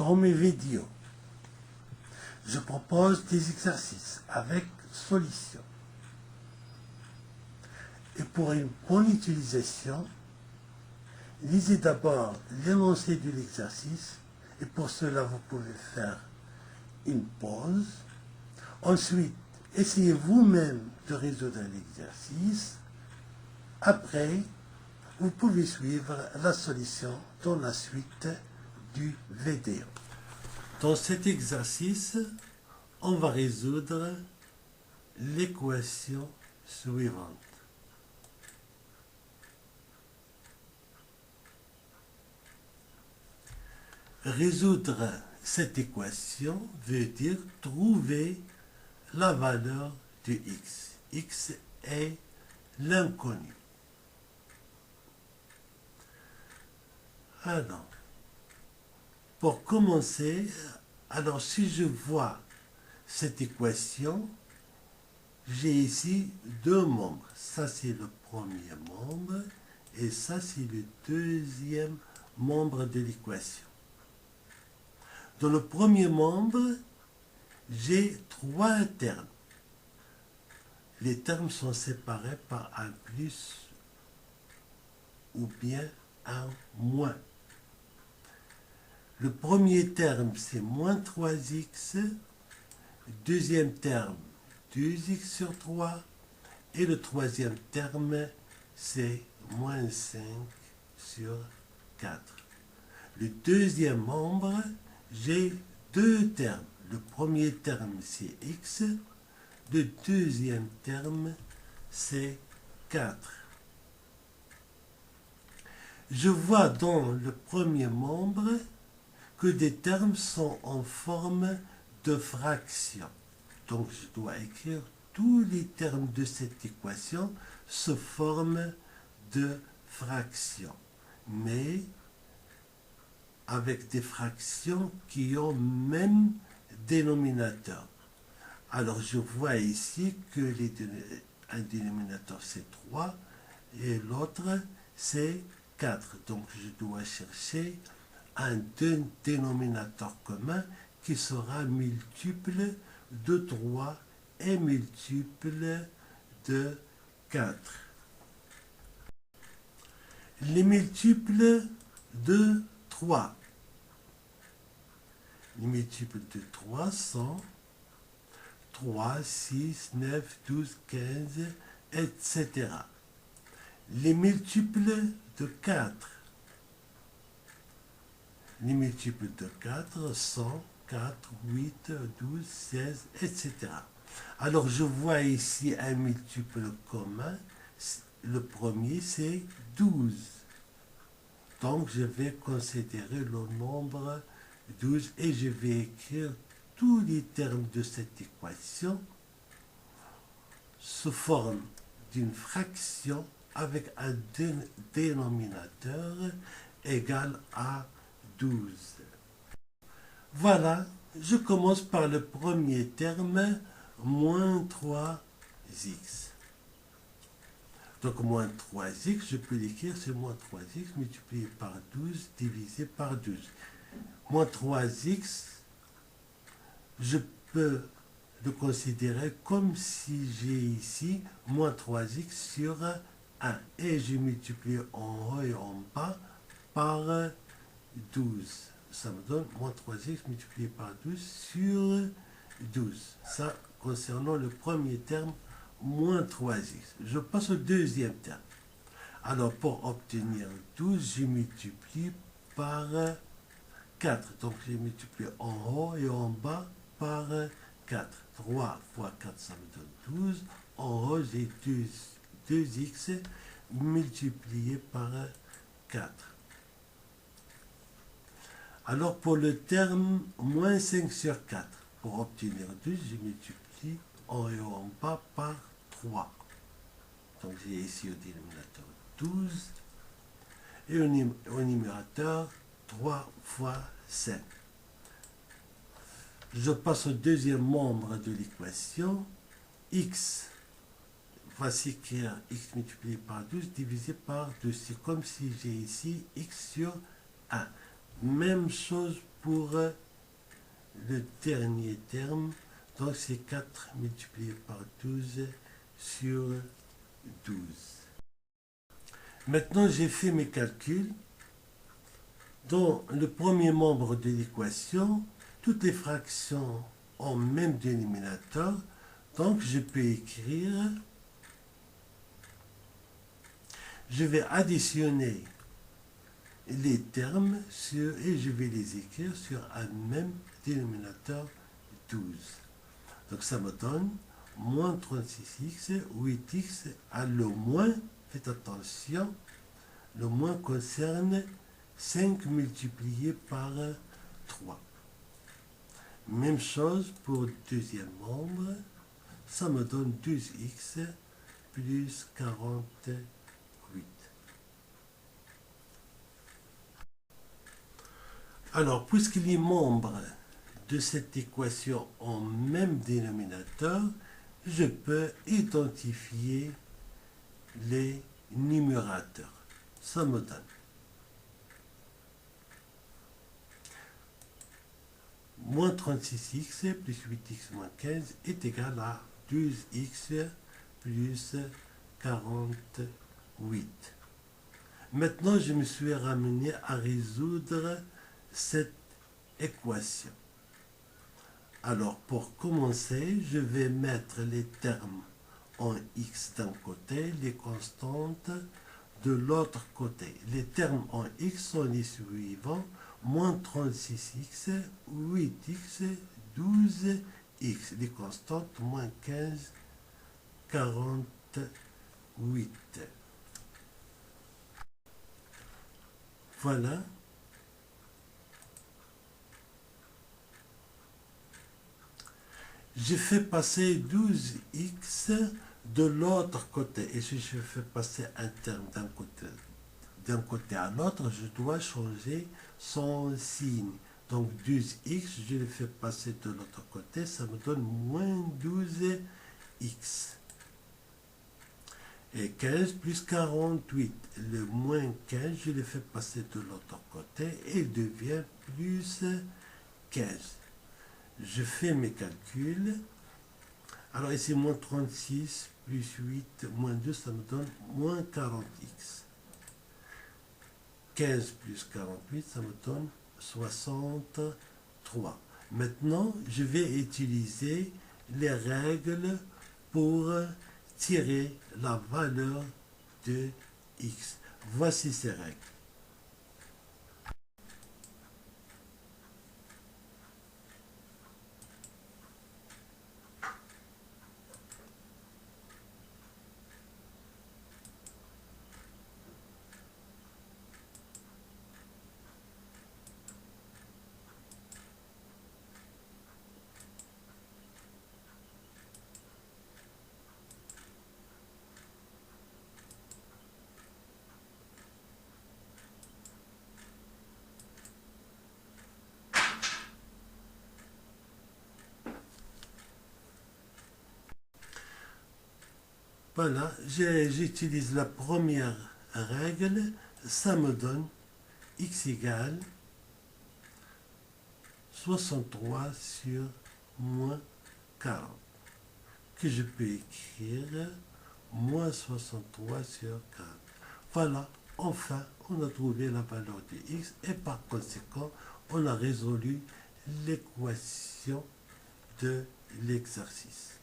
Dans mes vidéos, je propose des exercices avec solutions. Et pour une bonne utilisation, lisez d'abord l'énoncé de l'exercice et pour cela vous pouvez faire une pause. Ensuite, essayez vous-même de résoudre l'exercice. Après, vous pouvez suivre la solution dans la suite du vidéo. Dans cet exercice, on va résoudre l'équation suivante. Résoudre cette équation veut dire trouver la valeur de x. X est l'inconnu. Alors, pour commencer, alors si je vois cette équation, j'ai ici deux membres. Ça, c'est le premier membre et ça, c'est le deuxième membre de l'équation. Dans le premier membre, j'ai trois termes. Les termes sont séparés par un plus ou bien un moins. Le premier terme, c'est moins 3x. Deuxième terme, 2x sur 3. Et le troisième terme, c'est moins 5 sur 4. Le deuxième membre, j'ai deux termes. Le premier terme, c'est x. Le deuxième terme, c'est 4. Je vois dans le premier membre que des termes sont en forme de fraction. Donc, je dois écrire tous les termes de cette équation sous forme de fraction. Mais avec des fractions qui ont même dénominateur. Alors, je vois ici que un dénominateur c'est 3 et l'autre c'est 4. Donc, je dois chercher un dénominateur commun qui sera multiple de 3 et multiple de 4. Les multiples de 3. Les multiples de 3 sont 3, 6, 9, 12, 15, etc. Les multiples de 4. Les multiples de 4 sont 4, 8, 12, 16, etc. Alors, je vois ici un multiple commun. Le premier, c'est 12. Donc, je vais considérer le nombre 12 et je vais écrire tous les termes de cette équation sous forme d'une fraction avec un dénominateur égal à 12. Voilà, je commence par le premier terme, moins 3x. Donc, moins 3x, je peux l'écrire, c'est moins 3x multiplié par 12 divisé par 12. Moins 3x, je peux le considérer comme si j'ai ici moins 3x sur 1. Et je multiplie en haut et en bas par 12. Ça me donne moins 3x multiplié par 12 sur 12. Ça, concernant le premier terme, moins 3x. Je passe au deuxième terme. Alors, pour obtenir 12, je multiplie par 4. Donc, je multiplie en haut et en bas par 4. 3 fois 4, ça me donne 12. En haut, j'ai 2x multiplié par 4. Alors, pour le terme moins 5 sur 4, pour obtenir 12, je multiplie en haut et en bas par 3. Donc, j'ai ici au dénominateur 12 et au numérateur 3 fois 5. Je passe au deuxième membre de l'équation. X, voici écrire x multiplié par 12 divisé par 2. C'est comme si j'ai ici x sur 1. Même chose pour le dernier terme. Donc c'est 4 multiplié par 12 sur 12. Maintenant j'ai fait mes calculs. Dans le premier membre de l'équation, toutes les fractions ont même dénominateur. Donc je peux écrire, je vais additionner les termes et je vais les écrire sur un même dénominateur 12. Donc ça me donne moins 36x, 8x à le moins, faites attention, le moins concerne 5 multiplié par 3. Même chose pour le deuxième membre, ça me donne 12x plus 48. Alors, puisque les membres de cette équation ont même dénominateur, je peux identifier les numérateurs. Ça me donne moins 36x plus 8x moins 15 est égal à 12x plus 48. Maintenant, je me suis ramené à résoudre cette équation. Alors, pour commencer, je vais mettre les termes en x d'un côté, les constantes de l'autre côté. Les termes en x sont les suivants: moins 36x, 8x, 12x, les constantes, moins 15, 48. Voilà. Je fais passer 12x de l'autre côté. Et si je fais passer un terme d'un côté à l'autre, je dois changer son signe. Donc 12x, je le fais passer de l'autre côté, ça me donne moins 12x. Et 15 plus 48, le moins 15, je le fais passer de l'autre côté et il devient plus 15. Je fais mes calculs. Alors ici, moins 36 plus 8 moins 2, ça me donne moins 40x. 15 plus 48, ça me donne 63. Maintenant, je vais utiliser les règles pour tirer la valeur de x. Voici ces règles. Voilà, j'utilise la première règle, ça me donne x égale 63 sur moins 40, que je peux écrire moins 63 sur 40. Voilà, enfin, on a trouvé la valeur de x et par conséquent, on a résolu l'équation de l'exercice.